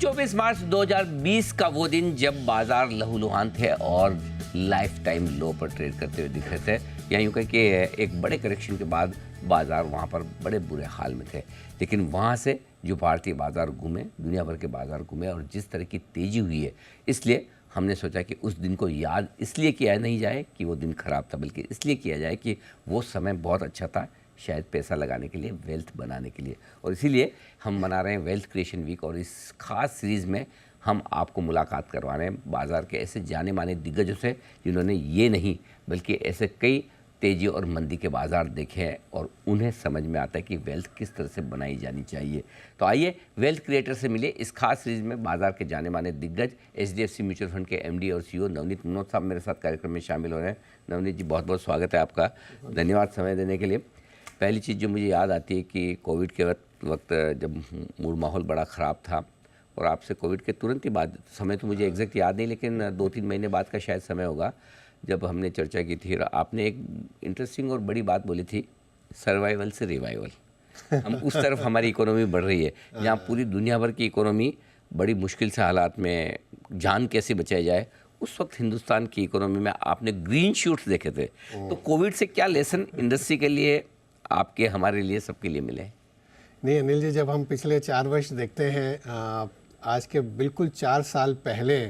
24 मार्च 2020 का वो दिन जब बाजार लहूलुहान थे और लाइफ टाइम लो पर ट्रेड करते हुए दिख रहे थे, या यूँ कह के एक बड़े करेक्शन के बाद बाजार वहाँ पर बड़े बुरे हाल में थे। लेकिन वहाँ से जो भारतीय बाजार घूमे, दुनिया भर के बाजार घूमे और जिस तरह की तेज़ी हुई है, इसलिए हमने सोचा कि उस दिन को याद इसलिए किया नहीं जाए कि वो दिन ख़राब था, बल्कि इसलिए किया जाए कि वो समय बहुत अच्छा था, शायद पैसा लगाने के लिए, वेल्थ बनाने के लिए। और इसीलिए हम मना रहे हैं वेल्थ क्रिएशन वीक। और इस खास सीरीज़ में हम आपको मुलाकात करवा रहे हैं बाज़ार के ऐसे जाने माने दिग्गजों से जिन्होंने ये नहीं बल्कि ऐसे कई तेज़ी और मंदी के बाज़ार देखे हैं और उन्हें समझ में आता है कि वेल्थ किस तरह से बनाई जानी चाहिए। तो आइए वेल्थ क्रिएटर से मिले। इस खास सीरीज़ में बाज़ार के जाने माने दिग्गज HDFC म्यूचुअल फंड के MD और CEO नवनीत मनोज साहब मेरे साथ कार्यक्रम में शामिल हो रहे हैं। नवनीत जी, बहुत बहुत स्वागत है आपका, धन्यवाद समय देने के लिए। पहली चीज़ जो मुझे याद आती है कि कोविड के वक्त जब मूड माहौल बड़ा ख़राब था और आपसे कोविड के तुरंत ही बाद, समय तो मुझे एग्जैक्ट याद नहीं, लेकिन 2-3 महीने बाद का शायद समय होगा, जब हमने चर्चा की थी, आपने एक इंटरेस्टिंग और बड़ी बात बोली थी, सर्वाइवल से रिवाइवल। हम उस तरफ हमारी इकोनॉमी बढ़ रही है, जहाँ पूरी दुनिया भर की इकोनॉमी बड़ी मुश्किल से हालात में, जान कैसे बचाई जाए, उस वक्त हिंदुस्तान की इकोनॉमी में आपने ग्रीन शूट्स देखे थे। तो कोविड से क्या लेसन इंडस्ट्री के लिए, आपके, हमारे लिए, सबके लिए मिले? नहीं अनिल जी, जब हम पिछले 4 वर्ष देखते हैं, आज के बिल्कुल 4 साल पहले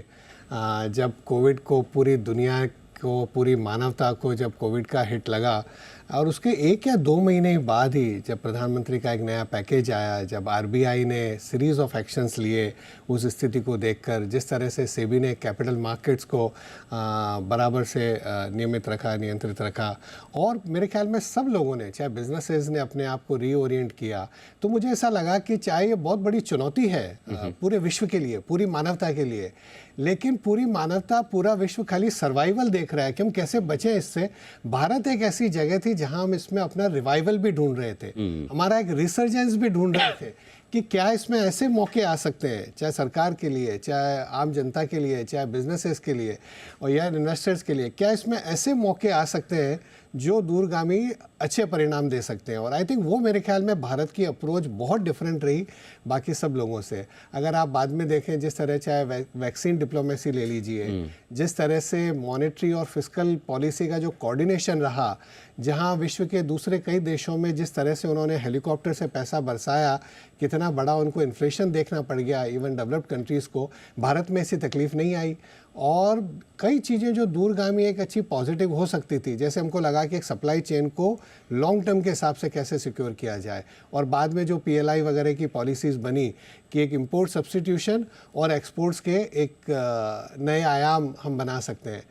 जब कोविड को पूरी दुनिया को, पूरी मानवता को जब कोविड का हिट लगा, और उसके 1 या 2 महीने बाद ही जब प्रधानमंत्री का एक नया पैकेज आया, जब RBI ने सीरीज़ ऑफ एक्शंस लिए, उस स्थिति को देखकर जिस तरह से सेबी ने कैपिटल मार्केट्स को बराबर से नियमित रखा, नियंत्रित रखा, और मेरे ख्याल में सब लोगों ने, चाहे बिजनेसेस ने अपने आप को रीओरिएंट किया, तो मुझे ऐसा लगा कि चाहे ये बहुत बड़ी चुनौती है पूरे विश्व के लिए, पूरी मानवता के लिए, लेकिन पूरी मानवता, पूरा विश्व खाली सर्वाइवल देख रहा है कि हम कैसे बचें इससे। भारत एक ऐसी जगह थी जहां हम इसमें अपना रिवाइवल भी ढूंढ रहे थे, हमारा एक रिसर्जेंस भी ढूंढ रहे थे कि क्या इसमें ऐसे मौके आ सकते हैं, चाहे सरकार के लिए, चाहे आम जनता के लिए, चाहे बिजनेसेस के लिए और या इन्वेस्टर्स के लिए, क्या इसमें ऐसे मौके आ सकते हैं जो दूरगामी अच्छे परिणाम दे सकते हैं। और आई थिंक वो मेरे ख्याल में भारत की अप्रोच बहुत डिफरेंट रही बाकी सब लोगों से। अगर आप बाद में देखें, जिस तरह चाहे वैक्सीन डिप्लोमेसी ले लीजिए, जिस तरह से मॉनेटरी और फिस्कल पॉलिसी का जो कोऑर्डिनेशन रहा, जहां विश्व के दूसरे कई देशों में जिस तरह से उन्होंने हेलीकॉप्टर से पैसा बरसाया, कितना बड़ा उनको इन्फ्लेशन देखना पड़ गया, इवन डेवलप्ड कंट्रीज़ को, भारत में ऐसी तकलीफ नहीं आई। और कई चीज़ें जो दूरगामी एक अच्छी पॉजिटिव हो सकती थी, जैसे हमको लगा कि एक सप्लाई चेन को लॉन्ग टर्म के हिसाब से कैसे सिक्योर किया जाए, और बाद में जो PLI वगैरह की पॉलिसीज़ बनी कि एक इंपोर्ट सब्स्टिट्यूशन और एक्सपोर्ट्स के एक नए आयाम हम बना सकते हैं।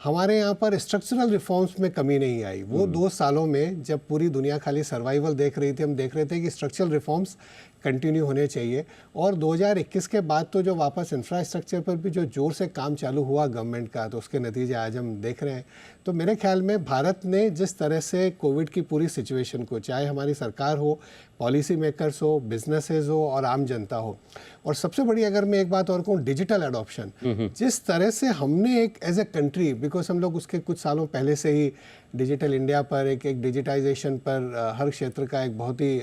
हमारे यहाँ पर स्ट्रक्चरल रिफॉर्म्स में कमी नहीं आई। वो 2 सालों में जब पूरी दुनिया खाली सर्वाइवल देख रही थी, हम देख रहे थे कि स्ट्रक्चरल रिफॉर्म्स कंटिन्यू होने चाहिए। और 2021 के बाद तो जो वापस इंफ्रास्ट्रक्चर पर भी जो जोर से काम चालू हुआ गवर्नमेंट का, तो उसके नतीजे आज हम देख रहे हैं। तो मेरे ख्याल में भारत ने जिस तरह से कोविड की पूरी सिचुएशन को, चाहे हमारी सरकार हो, पॉलिसी मेकर्स हो, बिजनेसेस हो और आम जनता हो, और सबसे बड़ी अगर मैं एक बात और कहूँ, डिजिटल एडॉप्शन, जिस तरह से हमने एक एज ए कंट्री, बिकॉज हम लोग उसके कुछ सालों पहले से ही डिजिटल इंडिया पर, एक डिजिटाइजेशन पर हर क्षेत्र का एक बहुत ही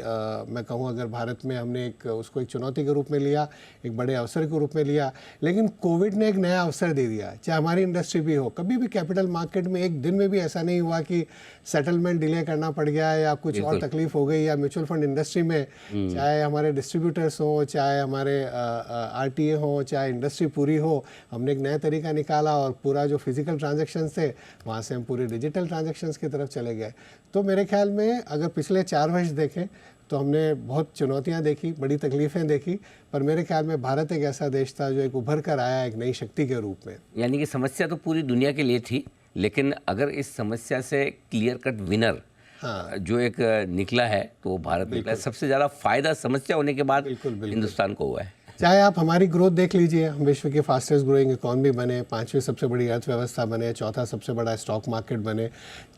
मैं कहूँ अगर भारत में हमने उसको एक चुनौती के रूप में लिया, एक बड़े अवसर के रूप में लिया, लेकिन कोविड ने एक नया अवसर दे दिया। चाहे हमारी इंडस्ट्री भी हो, कभी भी कैपिटल मार्केट में एक दिन में भी ऐसा नहीं हुआ कि सेटलमेंट डिले करना पड़ गया या कुछ और तकलीफ हो गई, या म्यूचुअल फंड इंडस्ट्री में, चाहे हमारे डिस्ट्रीब्यूटर्स हो, चाहे हमारे RTA हो, चाहे इंडस्ट्री पूरी हो, हमने एक नया तरीका निकाला और पूरा जो फिजिकल ट्रांजेक्शन थे वहाँ से हम पूरे डिजिटल ट्रांजेक्शन्स की तरफ चले गए। तो मेरे ख्याल में अगर पिछले 4 वर्ष देखें तो हमने बहुत चुनौतियां देखी, बड़ी तकलीफ़ें देखी, पर मेरे ख्याल में भारत एक ऐसा देश था जो एक उभर कर आया एक नई शक्ति के रूप में। यानी कि समस्या तो पूरी दुनिया के लिए थी, लेकिन अगर इस समस्या से क्लियर कट विनर जो एक निकला है तो वो भारत निकला है। सबसे ज़्यादा फायदा समस्या होने के बाद हिंदुस्तान को हुआ है। चाहे आप हमारी ग्रोथ देख लीजिए, हम विश्व के फास्टेस्ट ग्रोइंग इकॉनमी बने, 5वीं सबसे बड़ी अर्थव्यवस्था बने, 4था सबसे बड़ा स्टॉक मार्केट बने।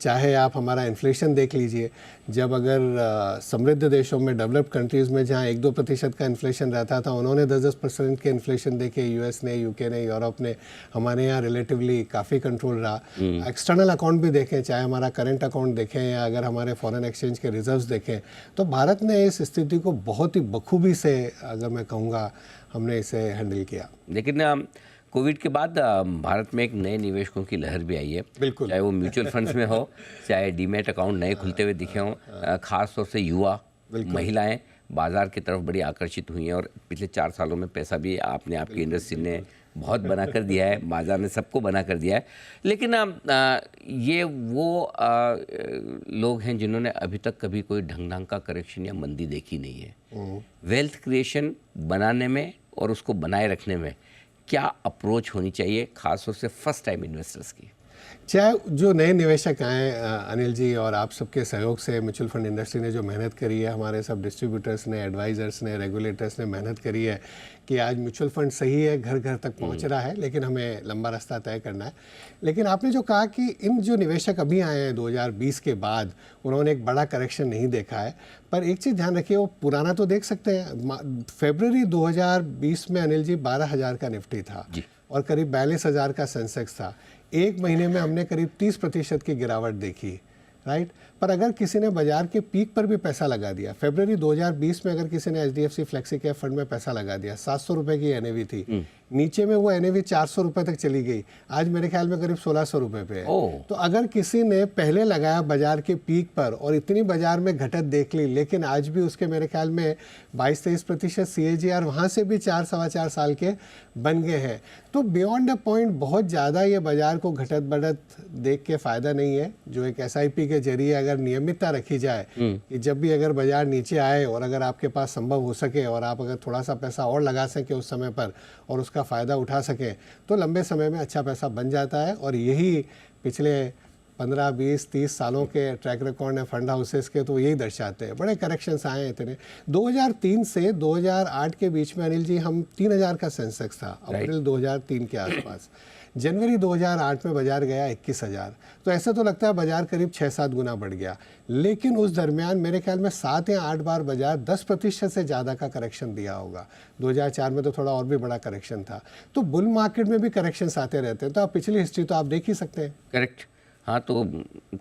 चाहे आप हमारा इन्फ्लेशन देख लीजिए, जब अगर समृद्ध देशों में, डेवलप्ड कंट्रीज़ में जहाँ 1-2% का इन्फ्लेशन रहता था, उन्होंने 10-10% के इन्फ्लेशन देखे, US ने, UK ने, यूरोप ने। हमारे यहाँ रिलेटिवली काफ़ी कंट्रोल रहा। एक्सटर्नल अकाउंट भी देखें, चाहे हमारा करेंट अकाउंट देखें या अगर हमारे फॉरेन एक्सचेंज के रिजर्व्स देखें, तो भारत ने इस स्थिति को बहुत ही बखूबी से, अगर मैं कहूँगा, हमने इसे हैंडल किया। लेकिन कोविड के बाद भारत में एक नए निवेशकों की लहर भी आई है। बिल्कुल। चाहे वो म्यूचुअल फंड्स में हो, चाहे डीमैट अकाउंट नए खुलते हुए दिखे हों, खास तौर से युवा महिलाएं बाजार की तरफ बड़ी आकर्षित हुई हैं और पिछले 4 सालों में पैसा भी आपने आपकी इंडस्ट्री ने बहुत बना कर दिया है, बाजार ने सबको बना कर दिया है। लेकिन ये वो लोग हैं जिन्होंने अभी तक कभी कोई ढंग का करेक्शन या मंदी देखी नहीं है। वेल्थ क्रिएशन बनाने में और उसको बनाए रखने में क्या अप्रोच होनी चाहिए, खासतौर से फर्स्ट टाइम इन्वेस्टर्स की? चाहे जो नए निवेशक आए अनिल जी, और आप सबके सहयोग से म्यूचुअल फंड इंडस्ट्री ने जो मेहनत करी है, हमारे सब डिस्ट्रीब्यूटर्स ने, एडवाइज़र्स ने, रेगुलेटर्स ने मेहनत करी है कि आज म्यूचुअल फंड सही है, घर घर तक पहुंच रहा है, लेकिन हमें लंबा रास्ता तय करना है। लेकिन आपने जो कहा कि इन जो निवेशक अभी आए हैं 2020 के बाद, उन्होंने एक बड़ा करेक्शन नहीं देखा है, पर एक चीज़ ध्यान रखिए, वो पुराना तो देख सकते हैं। फरवरी 2020 में अनिल जी 12,000 का निफ्टी था और करीब 42,000 का सेंसेक्स था। एक महीने में हमने करीब 30% की गिरावट देखी, राइट। पर अगर किसी ने बाजार के पीक पर भी पैसा लगा दिया, फरवरी 2020 में अगर किसी ने HDFC फ्लेक्सी कैप फंड में पैसा लगा दिया, 700 रुपए की NAV थी, नीचे में वो NAV 400 रुपए तक चली गई, आज मेरे ख्याल में करीब 1600 रुपए पे है। तो अगर किसी ने पहले लगाया बाजार के पीक पर और इतनी बाजार में घटत देख ली, लेकिन आज भी उसके मेरे ख्याल में 22-23% CAGR वहाँ से भी 4-4.25 साल के बन गए हैं। तो बियॉन्ड अ पॉइंट बहुत ज़्यादा ये बाजार को घटत बढ़त देख के फ़ायदा नहीं है। जो एक SIP के जरिए अगर नियमितता रखी जाए कि जब भी अगर बाजार नीचे आए और अगर आपके पास संभव हो सके और आप अगर थोड़ा सा पैसा और लगा सके उस समय पर और उसका फ़ायदा उठा सकें, तो लंबे समय में अच्छा पैसा बन जाता है। और यही पिछले 15, 20, 30 सालों के ट्रैक रिकॉर्ड है फंड हाउसेस के, तो यही दर्शाते हैं। बड़े करेक्शंस आए हैं इतने। 2003 से 2008 के बीच में अनिल जी हम 3,000 का सेंसेक्स था, अप्रैल 2003 के आसपास। जनवरी 2008 में बाजार गया 21,000। तो ऐसा तो लगता है बाजार करीब 6-7 गुना बढ़ गया, लेकिन उस दरमियान मेरे ख्याल में 7 या 8 बार बाजार 10% से ज़्यादा का करेक्शन दिया होगा। 2004 में तो थोड़ा और भी बड़ा करेक्शन था। तो बुल मार्केट में भी करेक्शंस आते रहते हैं, तो आप पिछली हिस्ट्री तो आप देख ही सकते हैं। करेक्ट। हाँ, तो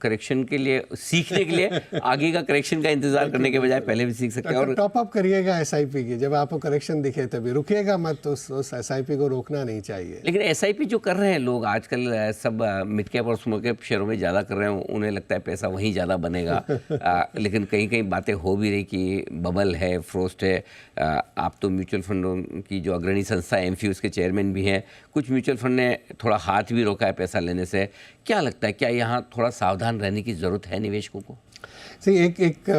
करेक्शन के लिए, सीखने के लिए आगे का करेक्शन का इंतजार करने के बजाय पहले भी सीख सकते हैं। और टॉप अप करिएगा SIP की, जब आपको करेक्शन दिखे तभी रुकिएगा मत, तो उस SIP को रोकना नहीं चाहिए। लेकिन SIP जो कर रहे हैं लोग आजकल, सब मिड कैप और स्मॉल कैप शेयरों में ज़्यादा कर रहे हैं, उन्हें लगता है पैसा वहीं ज़्यादा बनेगा। लेकिन कहीं कहीं बातें हो भी रही कि बबल है, फ्रोस्ट है। आप तो म्यूचुअल फंडों की जो अग्रणी संस्था MFIUS के चेयरमैन भी हैं, कुछ म्यूचुअल फंड ने थोड़ा हाथ भी रोका है पैसा लेने से। क्या लगता है, क्या यहाँ थोड़ा सावधान रहने की ज़रूरत है निवेशकों को? सही, एक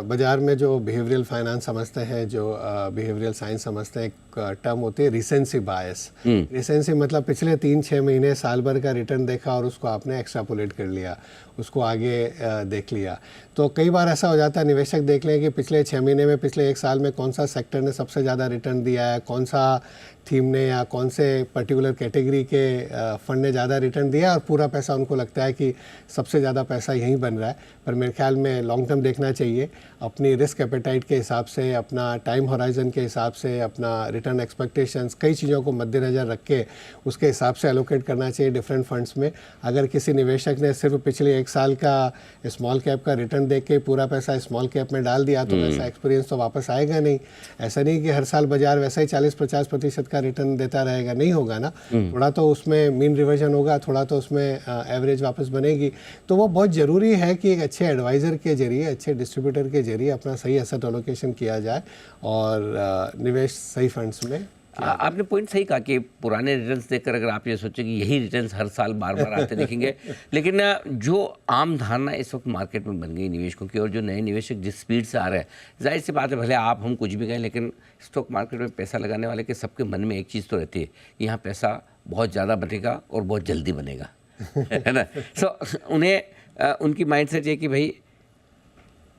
बाज़ार में जो बिहेवियरल फाइनेंस समझते हैं, जो बिहेवियरल साइंस समझते हैं, एक टर्म होती है रिसेंसी बायस। रिसेंसी मतलब पिछले 3-6 महीने, साल भर का रिटर्न देखा और उसको आपने एक्स्ट्रापोलेट कर लिया, उसको आगे देख लिया। तो कई बार ऐसा हो जाता है, निवेशक देख लें कि पिछले 6 महीने में, पिछले 1 साल में कौन सा सेक्टर ने सबसे ज़्यादा रिटर्न दिया है, कौन सा थीम ने या कौन से पर्टिकुलर कैटेगरी के फंड ने ज़्यादा रिटर्न दिया, और पूरा पैसा उनको लगता है कि सबसे ज़्यादा पैसा यहीं बन रहा है। पर मेरे ख्याल में लॉन्ग टर्म देखना चाहिए, अपनी रिस्क एपेटाइट के हिसाब से, अपना टाइम होराइजन के हिसाब से, अपना रिटर्न एक्सपेक्टेशंस, कई चीज़ों को मद्देनज़र रख के उसके हिसाब से एलोकेट करना चाहिए डिफरेंट फंड्स में। अगर किसी निवेशक ने सिर्फ पिछले 1 साल का स्मॉल कैप का रिटर्न देख के पूरा पैसा स्मॉल कैप में डाल दिया, तो वैसा एक्सपीरियंस तो वापस आएगा नहीं। ऐसा नहीं कि हर साल बाजार वैसा ही 40-50% का रिटर्न देता रहेगा, नहीं होगा ना। थोड़ा तो उसमें मीन रिवर्जन होगा, थोड़ा तो उसमें एवरेज वापस बनेगी। तो वो बहुत ज़रूरी है कि एक अच्छे एडवाइज़र के जरिए, अच्छे डिस्ट्रीब्यूटर के जरिए अपना सही एसेट एलोकेशन किया जाए और निवेश सही फंड्स में। आपने पॉइंट सही कहा कि पुराने रिटर्न्स देखकर अगर आप ये सोचें कि यही रिटर्न्स हर साल बार बार आते देखेंगे, लेकिन जो आम धारणा इस वक्त मार्केट में बन गई निवेशकों की, और जो नए निवेशक जिस स्पीड से आ रहे हैं, जाहिर सी बात है, भले आप हम कुछ भी कहें, लेकिन स्टॉक मार्केट में पैसा लगाने वाले के सबके मन में एक चीज़ तो रहती है कि यहाँ पैसा बहुत ज़्यादा बनेगा और बहुत जल्दी बनेगा, है ना। सो उन्हें उनकी माइंडसेट ये कि भाई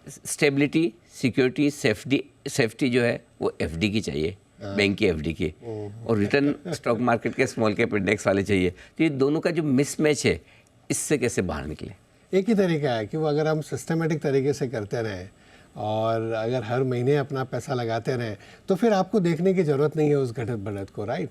स्टेबिलिटी, सिक्योरिटी, सेफ्टी जो है वो FD की चाहिए, बैंक की FD की, और रिटर्न स्टॉक मार्केट के स्मॉल कैप इंडेक्स वाले चाहिए। तो ये दोनों का जो मिसमैच है, इससे कैसे बाहर निकले? एक ही तरीका है कि वो अगर हम सिस्टमेटिक तरीके से करते रहें, और अगर हर महीने अपना पैसा लगाते रहें तो फिर आपको देखने की ज़रूरत नहीं है उस घटत बढ़त को, राइट।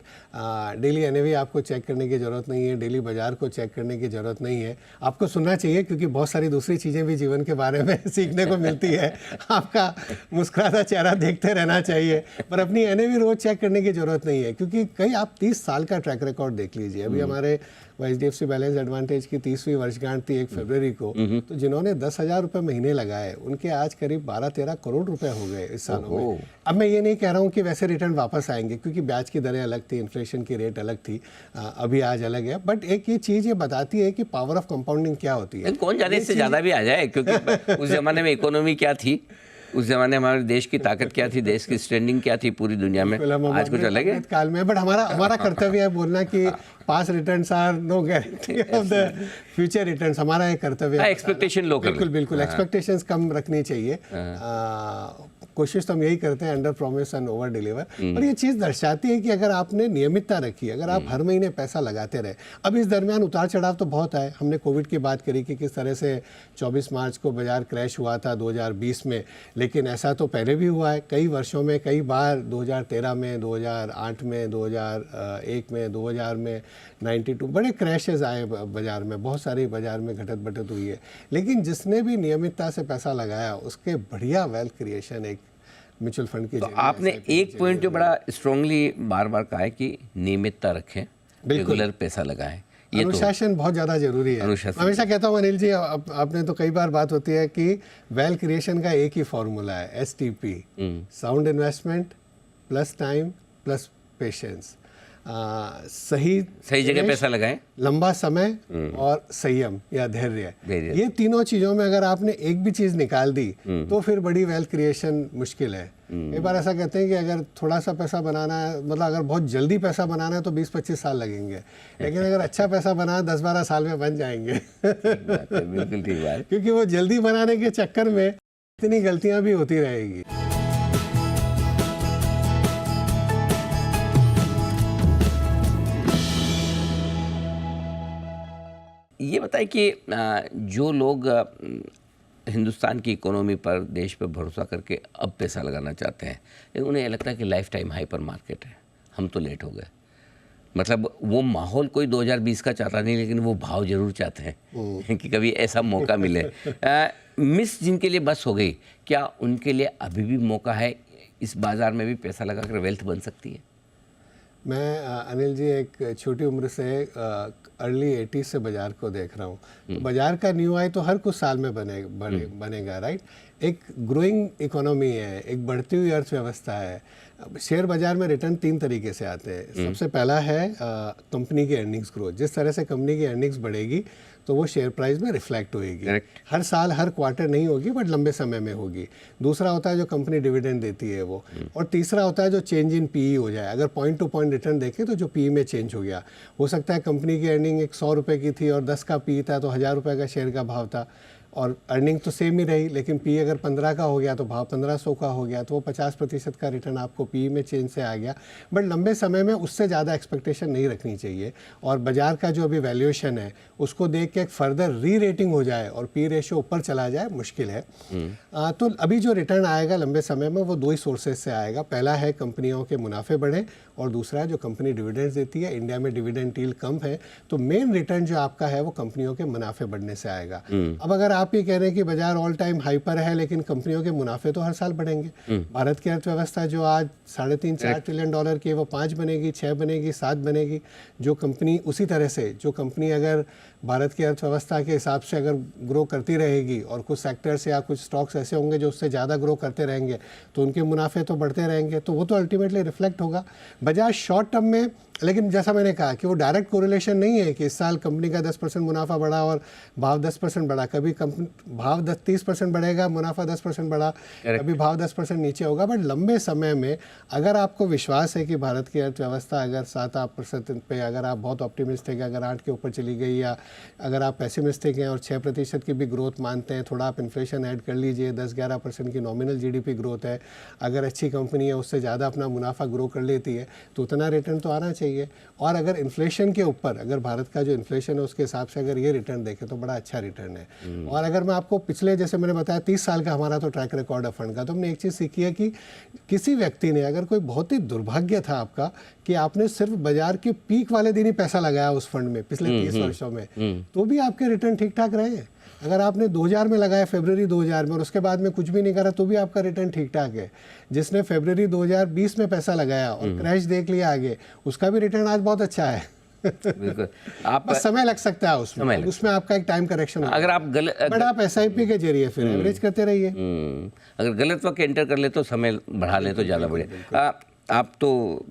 डेली एनएवी आपको चेक करने की ज़रूरत नहीं है, डेली बाज़ार को चेक करने की ज़रूरत नहीं है। आपको सुनना चाहिए क्योंकि बहुत सारी दूसरी चीज़ें भी जीवन के बारे में सीखने को मिलती है। आपका मुस्कुराता चेहरा देखते रहना चाहिए, पर अपनी एनएवी रोज़ चेक करने की ज़रूरत नहीं है, क्योंकि कई आप 30 साल का ट्रैक रिकॉर्ड देख लीजिए। अभी हमारे HDFC बैलेंस एडवांटेज की 30वीं वर्षगांठ थी 1 फरवरी को, तो जिन्होंने 10,000 रुपये महीने लगाए उनके आज करीब 12-13 करोड़ रुपए हो गए इस सालों में। अब मैं ये नहीं कह रहा हूँ कि वैसे रिटर्न वापस आएंगे, क्योंकि ब्याज की दरें अलग थी, इन्फ्लेशन की रेट अलग थी, अभी आज अलग है, बट एक ये चीज़ ये बताती है कि पावर ऑफ कंपाउंडिंग क्या होती है। कौन जाने इससे ज़्यादा भी आ जाए, क्योंकि उस ज़माने में इकोनॉमी क्या थी, उस जमाने में हमारे देश की ताकत क्या थी, देश की स्टैंडिंग क्या थी पूरी दुनिया में, आज कुछ अलग है काल में। बट हमारा कर्तव्य है बोलना कि past returns are no guarantee of the future returns. हमारा एक कर्तव्य है, एक्सपेक्टेशन लो कर, बिल्कुल एक्सपेक्टेशंस कम रखनी चाहिए। कोशिश तो हम यही करते हैं, under promise and over deliver. और ये चीज़ दर्शाती है कि अगर आपने नियमितता रखी, अगर आप हर महीने पैसा लगाते रहे। अब इस दरमियान उतार चढ़ाव तो बहुत आए। हमने कोविड की बात करी कि किस तरह से 24 मार्च को बाजार क्रैश हुआ था 2020 में, लेकिन ऐसा तो पहले भी हुआ है कई वर्षों में, कई बार 2013 में, 2008 में, 2001 में, 2000 में, 92 बड़े क्रैशेस आए बाजार में, बहुत सारी बाजार में घटत बढ़त हुई है। लेकिन जिसने भी नियमितता से पैसा लगाया उसके बढ़िया वेल्थ क्रिएशन एक म्यूचुअल फंड की। तो आपने एक पॉइंट जो बड़ा स्ट्रांगली बार बार कहा है कि नियमितता रखें, रेगुलर पैसा लगाएं, ये अनुशासन बहुत ज़्यादा जरूरी है। हमेशा कहता हूँ अनिल जी, आपने तो कई बार बात होती है कि वेल्थ क्रिएशन का एक ही फॉर्मूला है, STP, sound investment plus time plus patience. सही जगह पैसा लगाएं, लंबा समय और संयम या धैर्य, ये तीनों चीज़ों में अगर आपने एक भी चीज़ निकाल दी तो फिर बड़ी वेल्थ क्रिएशन मुश्किल है। एक बार ऐसा कहते हैं कि अगर थोड़ा सा पैसा बनाना है, मतलब अगर बहुत जल्दी पैसा बनाना है तो 20-25 साल लगेंगे, लेकिन अगर अच्छा पैसा बनाना 10-12 साल में बन जाएंगे। बिल्कुल ठीक बात, क्योंकि वो जल्दी बनाने के चक्कर में इतनी गलतियाँ भी होती रहेगी। ये बताएं कि जो लोग हिंदुस्तान की इकोनॉमी पर, देश पर भरोसा करके अब पैसा लगाना चाहते हैं, लेकिन उन्हें लगता है कि लाइफ टाइम हाइपर मार्केट है, हम तो लेट हो गए। मतलब वो माहौल कोई 2020 का चाहता नहीं, लेकिन वो भाव जरूर चाहते हैं कि कभी ऐसा मौका मिले। मिस जिनके लिए बस हो गई, क्या उनके लिए अभी भी मौका है, इस बाज़ार में भी पैसा लगाकर वेल्थ बन सकती है? मैं अनिल जी एक छोटी उम्र से अर्ली 80s से बाज़ार को देख रहा हूँ। तो बाज़ार का न्यू हाई तो हर कुछ साल में बनेगा, राइट। एक ग्रोइंग इकोनॉमी है, एक बढ़ती हुई अर्थव्यवस्था है। शेयर बाज़ार में रिटर्न 3 तरीके से आते हैं। सबसे पहला है कंपनी की अर्निंग्स ग्रोथ। जिस तरह से कंपनी की अर्निंग्स बढ़ेगी तो वो शेयर प्राइस में रिफ्लेक्ट होएगी। हर साल हर क्वार्टर नहीं होगी, बट लंबे समय में होगी। दूसरा होता है जो कंपनी डिविडेंड देती है वो, और तीसरा होता है जो चेंज इन PE हो जाए। अगर पॉइंट टू पॉइंट रिटर्न देखें तो जो PE में चेंज हो गया, हो सकता है कंपनी की अर्निंग 100 रुपये की थी और 10 का PE था, तो 1000 रुपये का शेयर का भाव था, और अर्निंग तो सेम ही रही, लेकिन PE अगर 15 का हो गया तो भाव 1500 का हो गया, तो वो 50% का रिटर्न आपको PE में चेंज से आ गया। बट लंबे समय में उससे ज़्यादा एक्सपेक्टेशन नहीं रखनी चाहिए, और बाज़ार का जो अभी वैल्यूएशन है उसको देख के एक फर्दर री रेटिंग हो जाए और PE रेशियो ऊपर चला जाए, मुश्किल है। तो अभी जो रिटर्न आएगा लंबे समय में वो 2 ही सोर्सेज से आएगा। पहला है कंपनियों के मुनाफे बढ़ें, और दूसरा है जो कंपनी डिविडेंड्स देती है। इंडिया में डिविडेंड यील्ड कम है, तो मेन रिटर्न जो आपका है वो कंपनियों के मुनाफे बढ़ने से आएगा। अब अगर आप ये कह रहे हैं कि बाजार ऑल टाइम हाई पर है, लेकिन कंपनियों के मुनाफे तो हर साल बढ़ेंगे। भारत की अर्थव्यवस्था जो आज 3.5-4 ट्रिलियन डॉलर की है, वो 5 बनेगी, 6 बनेगी, 7 बनेगी। जो कंपनी उसी तरह से, जो कंपनी अगर भारत की अर्थव्यवस्था के हिसाब से अगर ग्रो करती रहेगी, और कुछ सेक्टर्स या कुछ स्टॉक्स ऐसे होंगे जो उससे ज़्यादा ग्रो करते रहेंगे, तो उनके मुनाफे तो बढ़ते रहेंगे, तो वो तो अल्टीमेटली रिफ्लेक्ट होगा। बाजार शॉर्ट टर्म में, लेकिन जैसा मैंने कहा कि वो डायरेक्ट कोरिलेशन नहीं है कि इस साल कंपनी का 10% मुनाफा बढ़ा और भाव 10% बढ़ा। कभी कंपनी भाव 30% बढ़ेगा, मुनाफा 10% बढ़ा, कभी भाव 10% नीचे होगा। बट लंबे समय में अगर आपको विश्वास है कि भारत की अर्थव्यवस्था अगर 7-8% पे, अगर आप बहुत ऑप्टिमिस्ट है कि अगर 8 के ऊपर चली गई या अगर आप पैसिमिस्टिक हैं और 6% की भी ग्रोथ मानते हैं, थोड़ा आप इन्फ्लेशन ऐड कर लीजिए, 10-11% की नॉमिनल जीडीपी ग्रोथ है, अगर अच्छी कंपनी है उससे ज़्यादा अपना मुनाफा ग्रो कर लेती है तो उतना रिटर्न तो आना चाहिए। और अगर इन्फ्लेशन के ऊपर, अगर भारत का जो इन्फ्लेशन है उसके हिसाब से अगर ये रिटर्न देखें तो बड़ा अच्छा रिटर्न है। और अगर मैं आपको पिछले, जैसे मैंने बताया 30 साल का हमारा तो ट्रैक रिकॉर्ड है फंड का, तो हमने एक चीज़ सीखी है कि किसी व्यक्ति ने, अगर कोई बहुत ही दुर्भाग्य था आपका कि आपने सिर्फ बाजार के पीक वाले दिन ही पैसा लगाया उस फंड में पिछले 30 वर्षों में, तो भी आपके रिटर्न ठीक ठाक रहे हैं। अगर आपने 2000 में लगाया, फरवरी 2000 में, और उसके बाद में कुछ भी नहीं करा, तो भी आपका रिटर्न ठीक ठाक है। जिसने फरवरी 2020 में पैसा लगाया और क्रैश देख लिया आगे, उसका भी रिटर्न आज बहुत अच्छा है। बिल्कुल। आप बस समय लग सकता है उसमें आपका एक टाइम करेक्शन होगा। अगर आप बट आप SIP के जरिए फिर एवरेज करते रहिए। अगर गलत वक्त एंटर कर ले तो समय बढ़ा ले तो ज़्यादा बढ़िया। आप तो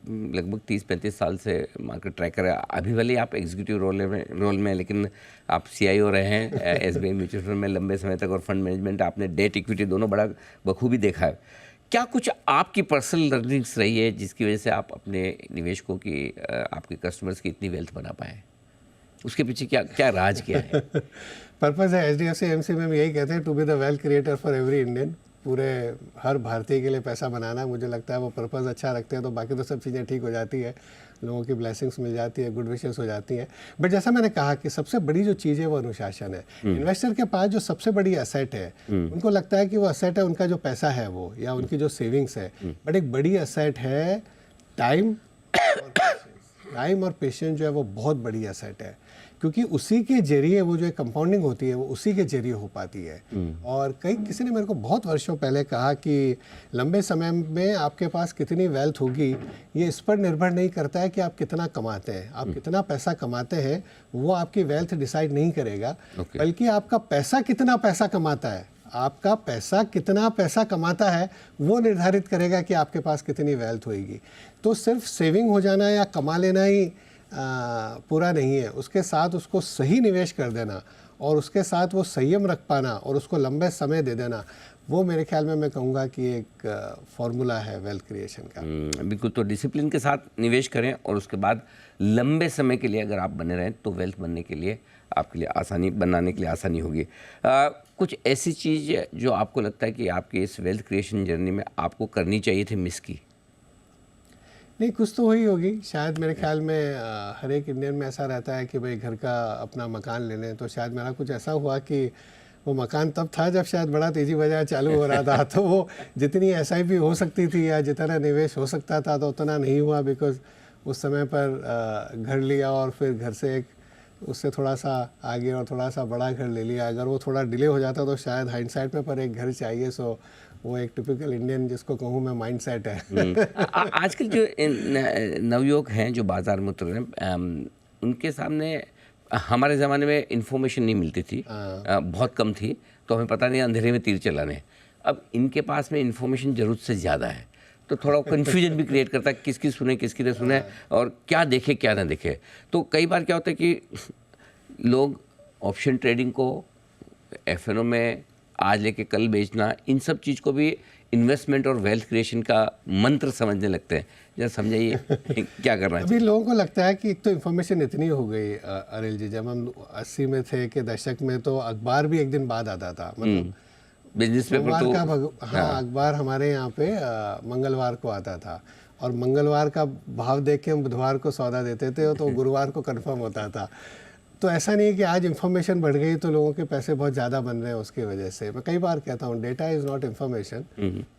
लगभग 30-35 साल से मार्केट ट्रैकर है। अभी भले आप एग्जीक्यूटिव रोल में, लेकिन आप CIO रहे हैं SBI म्यूचुअल फंड में लंबे समय तक, और फंड मैनेजमेंट आपने डेट इक्विटी दोनों बड़ा बखूबी देखा है। क्या कुछ आपकी पर्सनल लर्निंग्स रही है जिसकी वजह से आप अपने निवेशकों की, आपके कस्टमर्स की इतनी वेल्थ बना पाए? उसके पीछे क्या क्या राज क्या है? पर्पज़ है HDFC AMC में हम यही कहते हैं, to be the wealth creator for every Indian. पूरे हर भारतीय के लिए पैसा बनाना, मुझे लगता है वो पर्पज़ अच्छा रखते हैं तो बाकी तो सब चीज़ें ठीक हो जाती है, लोगों की ब्लेसिंग्स मिल जाती है, गुड विशेस हो जाती हैं। बट जैसा मैंने कहा कि सबसे बड़ी जो चीज़ है वो अनुशासन है। इन्वेस्टर के पास जो सबसे बड़ी एसेट है, उनको लगता है कि वो एसेट है उनका जो पैसा है वो, या उनकी जो सेविंग्स है, बट एक बड़ी एसेट है टाइम और पेशेंस जो है वो बहुत बड़ी एसेट है, क्योंकि उसी के जरिए वो जो कंपाउंडिंग होती है वो उसी के जरिए हो पाती है। और किसी ने मेरे को बहुत वर्षों पहले कहा कि लंबे समय में आपके पास कितनी वेल्थ होगी ये इस पर निर्भर नहीं करता है कि आप कितना कमाते हैं, आप कितना पैसा कमाते हैं वो आपकी वेल्थ डिसाइड नहीं करेगा, बल्कि आपका पैसा कितना पैसा कमाता है, आपका पैसा कितना पैसा कमाता है वो निर्धारित करेगा कि आपके पास कितनी वेल्थ होगी। तो सिर्फ सेविंग हो जाना या कमा लेना ही पूरा नहीं है, उसके साथ उसको सही निवेश कर देना और उसके साथ वो संयम रख पाना और उसको लंबे समय दे देना, वो मेरे ख्याल में मैं कहूँगा कि एक फॉर्मूला है वेल्थ क्रिएशन का। बिल्कुल। तो डिसिप्लिन के साथ निवेश करें और उसके बाद लंबे समय के लिए अगर आप बने रहें तो वेल्थ बनने के लिए, आपके लिए आसानी, बनाने के लिए आसानी होगी। कुछ ऐसी चीज़ जो आपको लगता है कि आपकी इस वेल्थ क्रिएशन जर्नी में आपको करनी चाहिए थी, मिस की? नहीं, कुछ तो हुई होगी शायद। मेरे ख्याल में हर एक इंडियन में ऐसा रहता है कि भाई घर का अपना मकान ले लें, तो शायद मेरा कुछ ऐसा हुआ कि वो मकान तब था जब शायद बड़ा तेज़ी बाजार चालू हो रहा था, तो वो जितनी SIP हो सकती थी या जितना निवेश हो सकता था तो उतना नहीं हुआ, बिकॉज उस समय पर घर लिया और फिर घर से एक उससे थोड़ा सा आगे और थोड़ा सा बड़ा घर ले लिया। अगर वो थोड़ा डिले हो जाता तो शायद हाइंडसाइट में पर एक घर चाहिए। सो वो एक टिपिकल इंडियन जिसको कहूँ मैं माइंडसेट है। आजकल जो नवयुवक हैं जो बाज़ार में उतर रहे हैं, उनके सामने हमारे ज़माने में इन्फॉर्मेशन नहीं मिलती थी, बहुत कम थी, तो हमें पता नहीं अंधेरे में तीर चलाने। अब इनके पास में इन्फॉर्मेशन ज़रूरत से ज़्यादा है, तो थोड़ा कन्फ्यूजन भी क्रिएट करता है, किसकी सुने किसकी न सुने और क्या देखे क्या ना देखे। तो कई बार क्या होता है कि लोग ऑप्शन ट्रेडिंग को, FNO में आज लेके कल बेचना, इन सब चीज़ को भी इन्वेस्टमेंट और वेल्थ क्रिएशन का मंत्र समझने लगते हैं। जरा समझाइए क्या करना चाहिए? अभी लोगों को लगता है कि एक तो इन्फॉर्मेशन इतनी हो गई अनिल जी, जब हम 80 में थे के दशक में तो अखबार भी एक दिन बाद आता था, मतलब बिजनेस पेपर तो हाँ, अखबार हमारे यहाँ पे मंगलवार को आता था और मंगलवार का भाव देख के हम बुधवार को सौदा देते थे तो गुरुवार को कंफर्म होता था। तो ऐसा नहीं है कि आज इन्फॉर्मेशन बढ़ गई तो लोगों के पैसे बहुत ज़्यादा बन रहे हैं उसकी वजह से। मैं कई बार कहता हूँ, data is not information,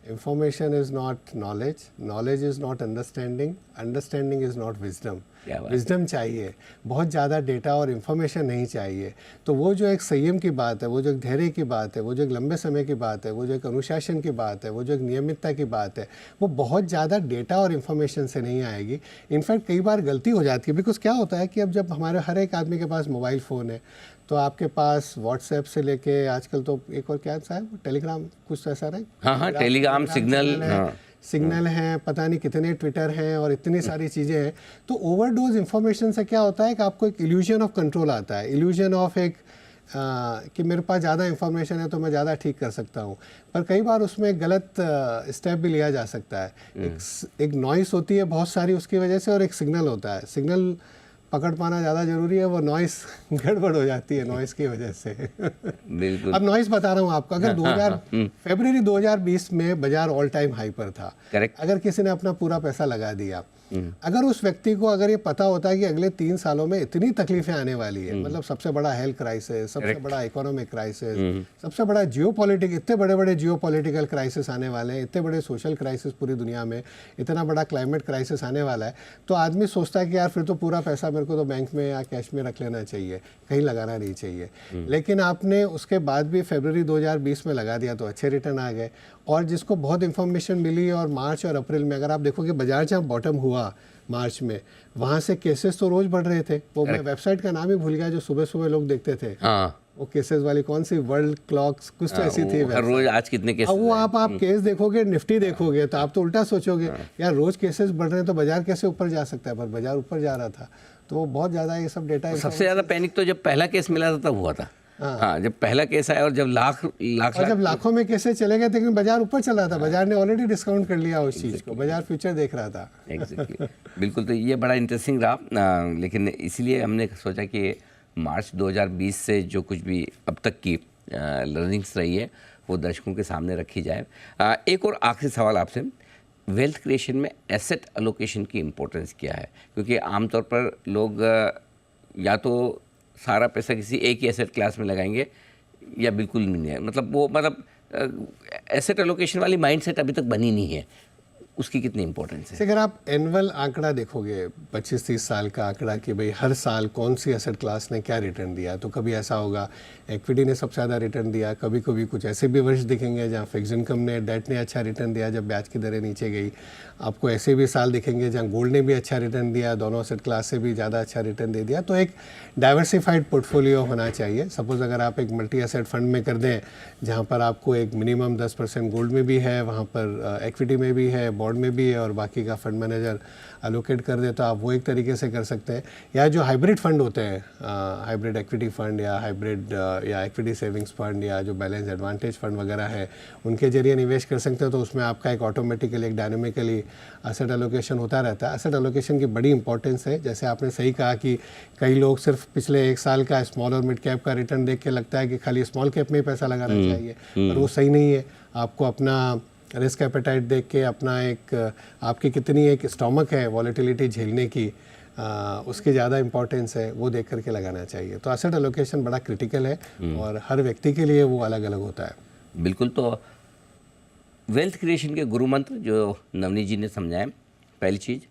information is not knowledge, knowledge is not understanding, understanding is not wisdom. Wisdom चाहिए, बहुत ज़्यादा डेटा और इन्फॉर्मेशन नहीं चाहिए। तो वो जो एक संयम की बात है, वो जो एक धैर्य की बात है, वो जो एक लंबे समय की बात है, वो जो एक अनुशासन की बात है, वो जो एक नियमितता की बात है, वो बहुत ज़्यादा डेटा और इन्फॉर्मेशन से नहीं आएगी। इनफैक्ट कई बार गलती हो जाती है, बिकॉज क्या होता है कि अब जब हमारे हर एक आदमी के पास मोबाइल फ़ोन है तो आपके पास व्हाट्सएप से लेके आजकल तो एक और क्या साहब, टेलीग्राम कुछ ऐसा रहे, हाँ, टेलीग्राम, सिग्नल है, पता नहीं कितने ट्विटर हैं और इतनी सारी चीज़ें हैं। तो ओवरडोज इन्फॉर्मेशन से क्या होता है कि आपको एक इल्यूजन ऑफ कंट्रोल आता है, इल्यूजन ऑफ एक कि मेरे पास ज़्यादा इन्फॉर्मेशन है तो मैं ज़्यादा ठीक कर सकता हूँ, पर कई बार उसमें गलत स्टेप भी लिया जा सकता है। एक नॉइस होती है बहुत सारी उसकी वजह से और एक सिग्नल होता है। सिग्नल पकड़ पाना ज़्यादा ज़रूरी है, वो नॉइस गड़बड़ हो जाती है नॉइस की वजह से। बिल्कुल। अब नॉइस बता रहा हूँ आपको, अगर फरवरी 2020 में बाजार ऑल टाइम हाई पर था, करेक्ट। अगर किसी ने अपना पूरा पैसा लगा दिया, अगर उस व्यक्ति को अगर ये पता होता है कि अगले 3 सालों में इतनी तकलीफें आने वाली है, मतलब सबसे बड़ा हेल्थ क्राइसिस, सबसे बड़ा इकोनॉमिक क्राइसिस, सबसे बड़ा इतने बड़े बड़े जियोपॉलिटिकल क्राइसिस आने वाले हैं, इतने बड़े सोशल क्राइसिस पूरी दुनिया में, इतना बड़ा क्लाइमेट क्राइसिस आने वाला है, तो आदमी सोचता है कि यार फिर तो पूरा पैसा मेरे को तो बैंक में या कैश में रख लेना चाहिए, कहीं लगाना नहीं चाहिए। लेकिन आपने उसके बाद भी फरवरी 2020 में लगा दिया तो अच्छे रिटर्न आ गए। और जिसको बहुत इन्फॉर्मेशन मिली, और मार्च और अप्रैल में अगर आप देखोगे बाजार जहाँ बॉटम हुआ मार्च में, वहाँ से केसेस तो रोज बढ़ रहे थे। वो मैं वेबसाइट का नाम ही भूल गया जो सुबह सुबह लोग देखते थे। हाँ, वो केसेस वाली कौन सी वर्ल्ड क्लॉक्स कुछ तो ऐसी थी, हर रोज आज कितने केस। अब वो आप केस देखोगे, निफ्टी देखोगे, तो आप तो उल्टा सोचोगे यार रोज केसेस बढ़ रहे हैं तो बाजार कैसे ऊपर जा सकता है, पर बाजार ऊपर जा रहा था। तो वो बहुत ज़्यादा ये सब डेटा। सबसे ज़्यादा पैनिक तो जब पहला केस मिला था तब हुआ था। हाँ, जब पहला केस आया और जब जब लाखों में केसेस चले गए, लेकिन बाजार ऊपर चला था, बाजार ने ऑलरेडी डिस्काउंट कर लिया उस चीज़ को, बाजार फ्यूचर देख रहा था। एग्जैक्टली, बिल्कुल। तो ये बड़ा इंटरेस्टिंग रहा, लेकिन इसीलिए हमने सोचा कि मार्च 2020 से जो कुछ भी अब तक की लर्निंग्स रही है वो दर्शकों के सामने रखी जाए। एक और आखिरी सवाल आपसे, वेल्थ क्रिएशन में एसेट एलोकेशन की इम्पोर्टेंस क्या है? क्योंकि आमतौर पर लोग या तो सारा पैसा किसी एक ही एसेट क्लास में लगाएंगे या बिल्कुल नहीं है, मतलब एसेट एलोकेशन वाली माइंडसेट अभी तक बनी नहीं है, उसकी कितनी इंपॉर्टेंस है? अगर आप एनुअल आंकड़ा देखोगे 25-30 साल का आंकड़ा कि भाई हर साल कौन सी एसेट क्लास ने क्या रिटर्न दिया, तो कभी ऐसा होगा इक्विटी ने सबसे ज़्यादा रिटर्न दिया, कभी कभी कुछ ऐसे भी वर्ष दिखेंगे जहाँ फिक्स इनकम ने, डेट ने अच्छा रिटर्न दिया जब ब्याज की दरें नीचे गई। आपको ऐसे भी साल दिखेंगे जहाँ गोल्ड ने भी अच्छा रिटर्न दिया, दोनों एसेट क्लास से भी ज़्यादा अच्छा रिटर्न दे दिया। तो एक डाइवर्सिफाइड पोर्टफोलियो होना चाहिए। सपोज़ अगर आप एक मल्टी एसेट फंड में कर दें जहाँ पर आपको एक मिनिमम 10% गोल्ड में भी है, वहाँ पर इक्विटी में भी है, बॉन्ड में भी है, और बाकी का फंड मैनेजर अलोकेट कर दे, तो आप वो एक तरीके से कर सकते हैं। या जो हाइब्रिड फंड होते हैं, हाइब्रिड इक्विटी फंड या हाइब्रिड या इक्विटी सेविंग्स फंड या जो बैलेंस एडवांटेज फंड वगैरह है, उनके जरिए निवेश कर सकते हैं। तो उसमें आपका एक ऑटोमेटिकली एक डायनेमिकली एसेट एलोकेशन होता रहता है। एसेट एलोकेशन की बड़ी इंपॉर्टेंस है। जैसे आपने सही कहा कि कई लोग सिर्फ पिछले 1 साल का स्मॉल और मिड कैप का रिटर्न देख के लगता है कि खाली स्मॉल कैप में ही पैसा लगाना चाहिए, पर वो सही नहीं है। आपको अपना रिस्क एपेटाइट देख के, अपना एक आपकी कितनी एक स्टॉमक है वॉलेटिलिटी झेलने की, उसकी ज़्यादा इंपॉर्टेंस है, वो देख करके लगाना चाहिए। तो एसेट एलोकेशन बड़ा क्रिटिकल है और हर व्यक्ति के लिए वो अलग अलग होता है। बिल्कुल। तो वेल्थ क्रिएशन के गुरु मंत्र जो नवनीत जी ने समझाए, पहली चीज़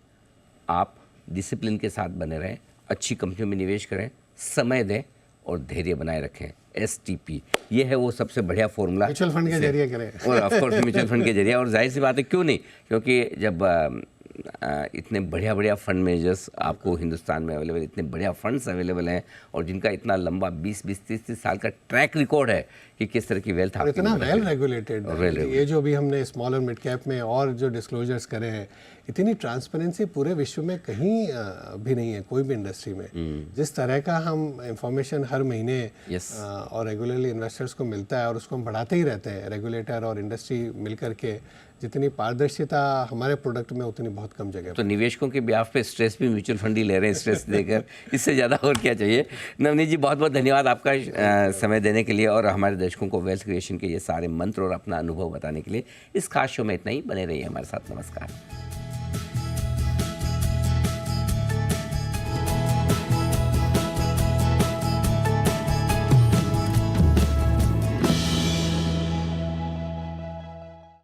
आप डिसिप्लिन के साथ बने रहें, अच्छी कंपनियों में निवेश करें, समय दें और धैर्य बनाए रखें। STP ये है वो सबसे बढ़िया फॉर्मूला। म्यूचुअल फंड के जरिए करें और ऑफ कोर्स म्यूचुअल फंड के जरिए। और जाहिर सी बात है, क्यों नहीं, क्योंकि जब इतने बढ़िया बढ़िया फंड मैनेजर्स आपको हिंदुस्तान में अवेलेबल, इतने बढ़िया फंड्स अवेलेबल हैं और जिनका इतना लंबा 20-20, 30-30 साल का ट्रैक रिकॉर्ड है कि किस तरह की वेल्थ, इतना वेल रेगुलेटेड। ये जो भी हमने स्मॉल और मिड कैप में और जो डिस्क्लोजर्स करे हैं, इतनी ट्रांसपेरेंसी पूरे विश्व में कहीं भी नहीं है, कोई भी इंडस्ट्री में। जिस तरह का हम इंफॉर्मेशन हर महीने और रेगुलरली इन्वेस्टर्स को मिलता है और उसको हम बढ़ाते ही रहते हैं, रेगुलेटर और इंडस्ट्री मिलकर के, जितनी पारदर्शिता हमारे प्रोडक्ट में उतनी बहुत कम जगह। तो निवेशकों के ब्याज पे स्ट्रेस भी म्यूचुअल फंड ही ले रहे हैं, स्ट्रेस देकर, इससे ज़्यादा और क्या चाहिए। नवनीत जी, बहुत बहुत धन्यवाद आपका समय देने के लिए और हमारे दर्शकों को वेल्थ क्रिएशन के ये सारे मंत्र और अपना अनुभव बताने के लिए। इस खास शो में इतना ही, बने रहिए हमारे साथ। नमस्कार।